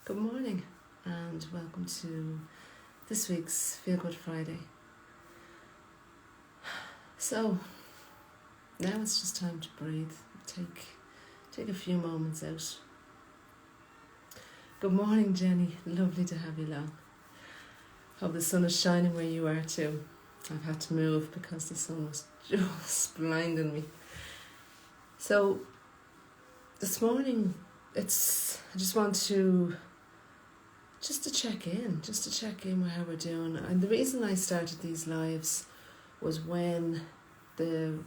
Good morning and welcome to this week's Feel Good Friday. So now it's just time to breathe. Take a few moments out. Good morning, Jenny. Lovely to have you along. Hope the sun is shining where you are too. I've had to move because the sun was just blinding me. So this morning I just want to check in with how we're doing. And the reason I started these lives was when the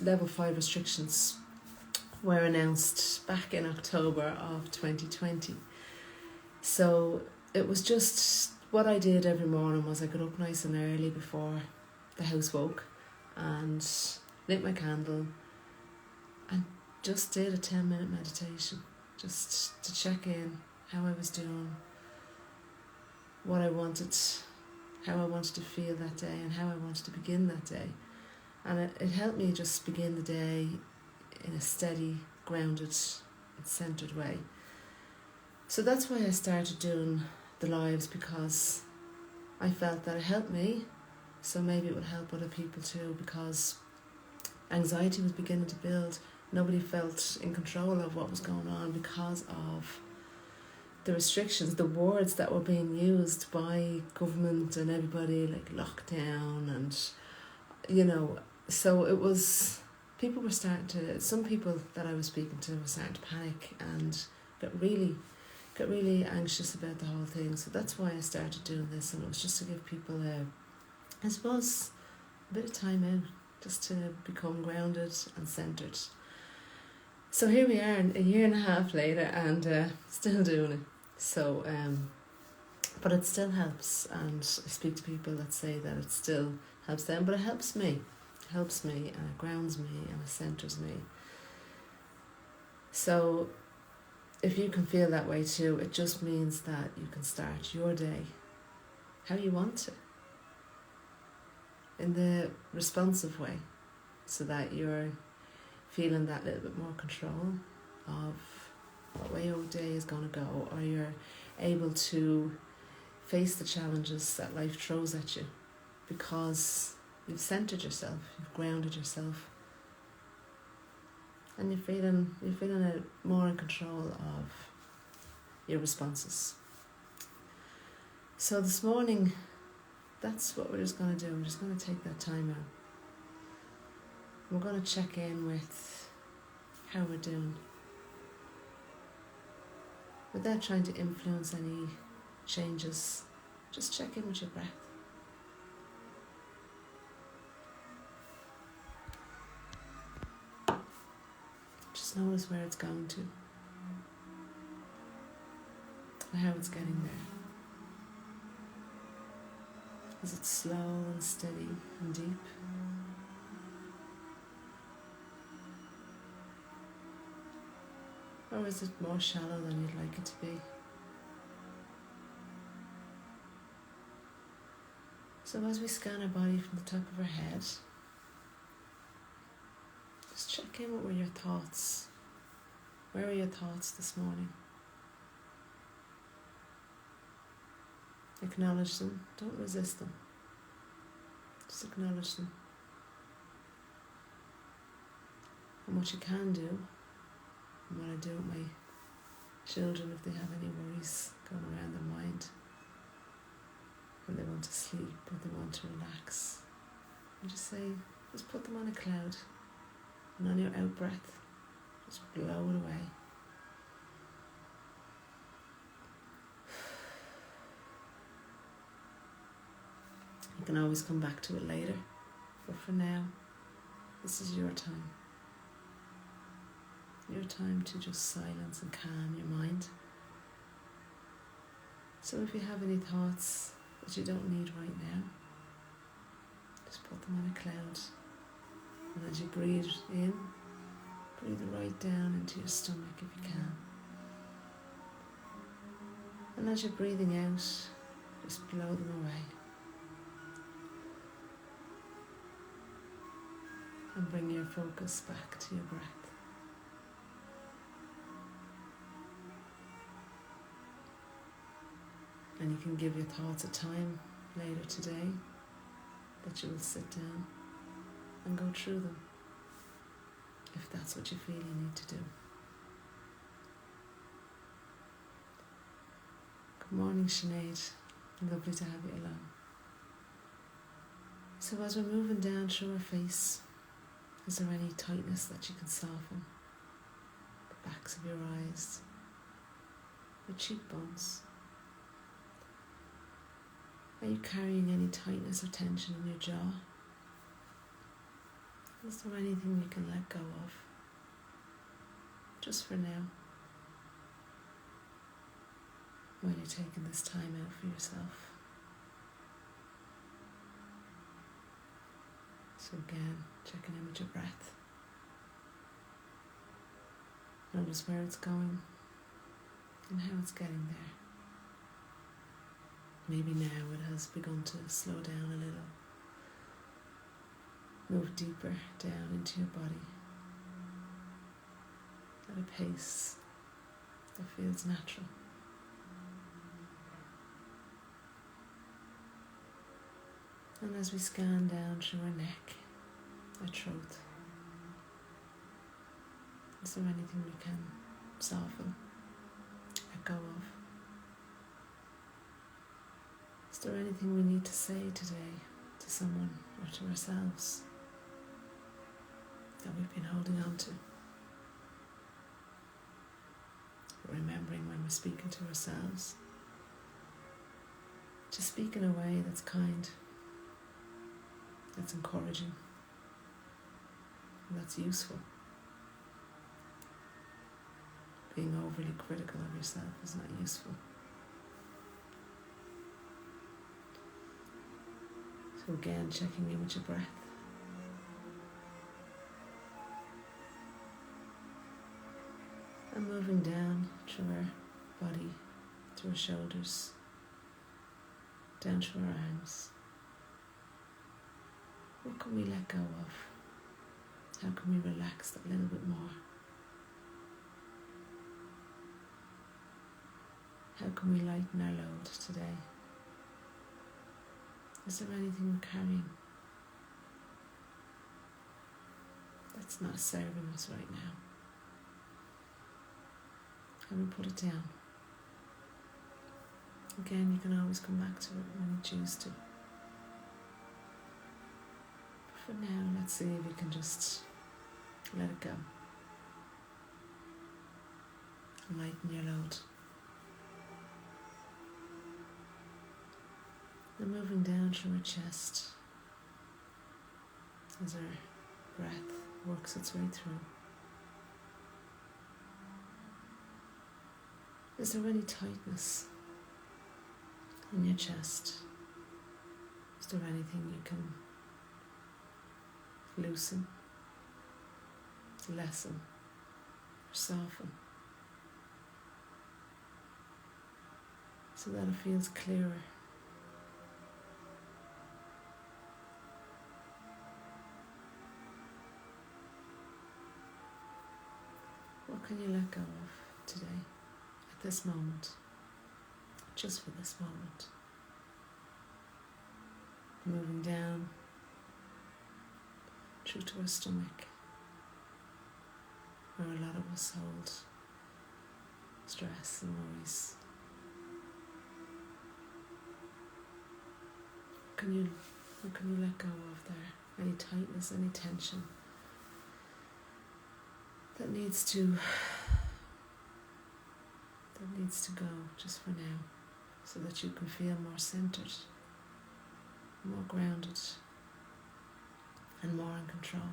level 5 restrictions were announced back in October of 2020. So it was just what I did every morning was I got up nice and early before the house woke and lit my candle and just did a 10-minute meditation just to check in how I was doing, what I wanted, how I wanted to feel that day and how I wanted to begin that day. And it helped me just begin the day in a steady, grounded and centred way. So that's why I started doing the lives, because I felt that it helped me, so maybe it would help other people too, because anxiety was beginning to build. Nobody felt in control of what was going on because of the restrictions, the words that were being used by government and everybody, like lockdown and, so it was, people were starting to, some people that I was speaking to were starting to panic and got really anxious about the whole thing. So that's why I started doing this, and it was just to give people I suppose, a bit of time out, just to become grounded and centred. So here we are, a year and a half later, and still doing it. So, but it still helps, and I speak to people that say that it still helps them, but it helps me. It helps me, and it grounds me, and it centres me. So, if you can feel that way too, it just means that you can start your day how you want to, in the responsive way, so that you're feeling that little bit more control of what way your day is going to go, or you're able to face the challenges that life throws at you because you've centered yourself, you've grounded yourself, and you're feeling more in control of your responses. So this morning, that's what we're just going to do. We're just going to take that time out. We're going to check in with how we're doing, without trying to influence any changes. Just check in with your breath. Just notice where it's going to, and how it's getting there. Is it slow and steady and deep? Or is it more shallow than you'd like it to be? So as we scan our body from the top of our head, just check in with your thoughts. Where are your thoughts this morning? Acknowledge them. Don't resist them. Just acknowledge them. And what you can do, and what I do with my children if they have any worries going around their mind, when they want to sleep or they want to relax, and just put them on a cloud, and on your out breath, just blow it away. You can always come back to it later, but for now, this is your time. Your time to just silence and calm your mind. So if you have any thoughts that you don't need right now, just put them on a cloud. And as you breathe in, breathe right down into your stomach if you can. And as you're breathing out, just blow them away. And bring your focus back to your breath. And you can give your thoughts a time later today that you will sit down and go through them, if that's what you feel you need to do. Good morning, Sinead. Lovely to have you along. So as we're moving down through our face, is there any tightness that you can soften? The backs of your eyes, the cheekbones. Are you carrying any tightness or tension in your jaw? Is there anything you can let go of? Just for now, while you're taking this time out for yourself. So again, checking in with your breath. Notice where it's going and how it's getting there. Maybe now it has begun to slow down a little. Move deeper down into your body at a pace that feels natural. And as we scan down through our neck, our throat, is there anything we can soften, let go of? Is there anything we need to say today to someone or to ourselves that we've been holding on to? Remembering when we're speaking to ourselves, to speak in a way that's kind, that's encouraging, and that's useful. Being overly critical of yourself is not useful. So again, checking in with your breath. And moving down through our body, through our shoulders, down through our arms. What can we let go of? How can we relax that little bit more? How can we lighten our load today? Is there anything we're carrying that's not serving us right now? Can we put it down? Again, you can always come back to it when you choose to. But for now, let's see if you can just let it go. And lighten your load. And moving down through our chest as our breath works its way through. Is there any tightness in your chest? Is there anything you can loosen, lessen, or soften so that it feels clearer? What can you let go of today, at this moment, just for this moment? Moving down through to our stomach, where a lot of us hold stress and worries. What can you let go of there? Any tightness, any tension that needs to go just for now, so that you can feel more centered, more grounded, and more in control.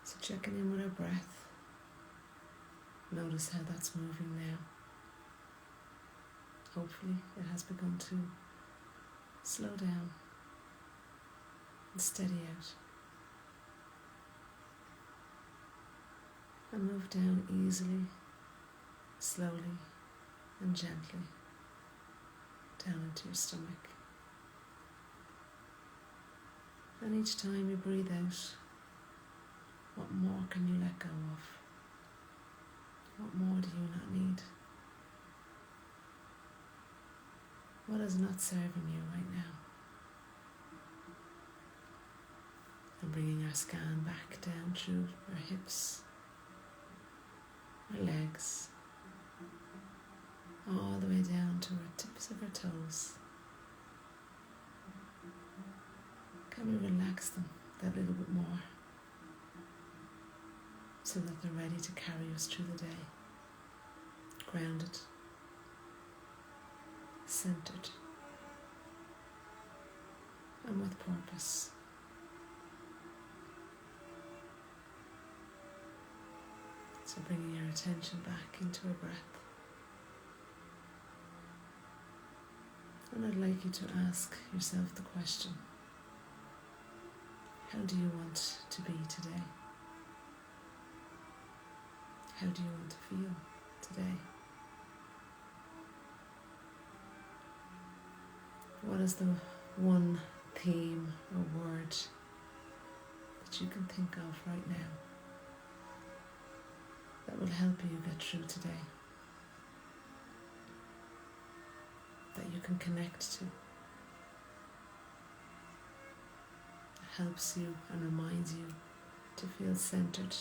So checking in with our breath, notice how that's moving now. Hopefully it has begun to slow down and steady out. And move down easily, slowly and gently down into your stomach. And each time you breathe out, what more can you let go of? What more do you not need? is not serving you right now? And bringing our scan back down through our hips, our legs, all the way down to our tips of our toes. Can we relax them that little bit more so that they're ready to carry us through the day, grounded, centered, and with purpose. So bringing your attention back into our breath. And I'd like you to ask yourself the question, how do you want to be today? How do you want to feel today? What is the one theme or word that you can think of right now that will help you get through today? That you can connect to? It helps you and reminds you to feel centered,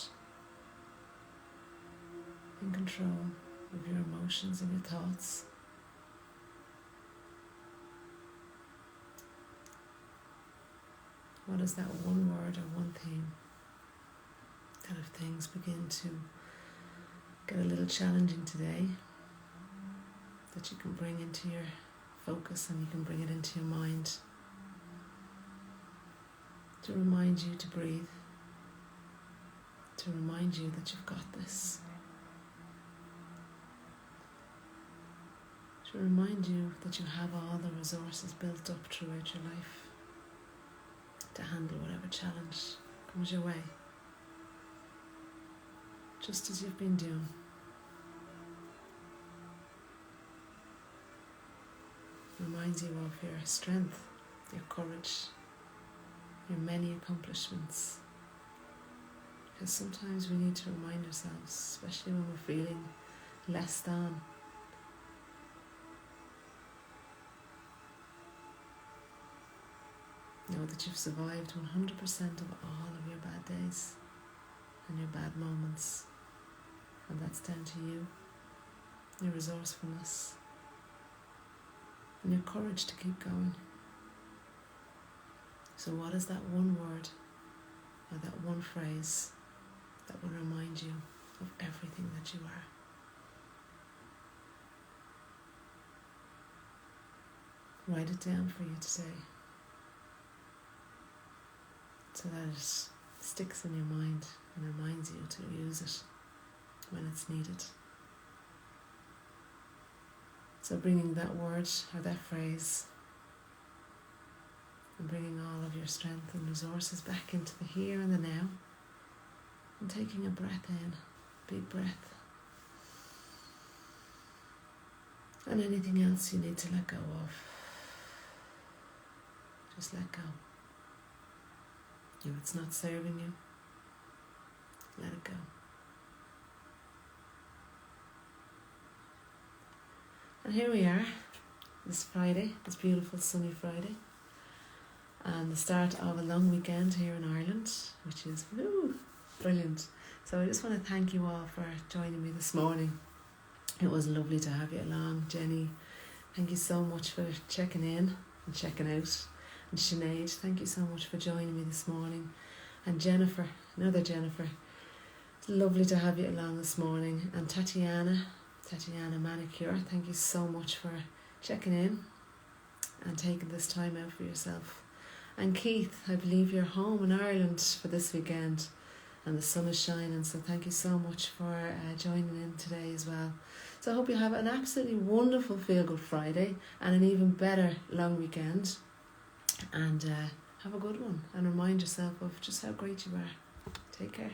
in control of your emotions and your thoughts. What is that one word or one thing that if things begin to get a little challenging today, that you can bring into your focus and you can bring it into your mind to remind you to breathe, to remind you that you've got this, to remind you that you have all the resources built up throughout your life to handle whatever challenge comes your way, just as you've been doing. Reminds you of your strength, your courage, your many accomplishments. Because sometimes we need to remind ourselves, especially when we're feeling less than. Know that you've survived 100% of all of your bad days and your bad moments. And that's down to you, your resourcefulness, and your courage to keep going. So what is that one word or that one phrase that will remind you of everything that you are? Write it down for you today, so that it sticks in your mind and reminds you to use it when it's needed. So bringing that word or that phrase and bringing all of your strength and resources back into the here and the now, and taking a breath in, big breath, and anything else you need to let go of, just let go. If it's not serving you, let it go. And here we are, this Friday, this beautiful sunny Friday, and the start of a long weekend here in Ireland, which is brilliant. So I just want to thank you all for joining me this morning. It was lovely to have you along. Jenny, thank you so much for checking in and checking out. And Sinead, thank you so much for joining me this morning. And Jennifer, another Jennifer, it's lovely to have you along this morning. And Tatiana Manicure, thank you so much for checking in and taking this time out for yourself. And Keith, I believe you're home in Ireland for this weekend and the sun is shining, so thank you so much for joining in today as well. So I hope you have an absolutely wonderful Feel Good Friday and an even better long weekend, and have a good one, and remind yourself of just how great you are. Take care.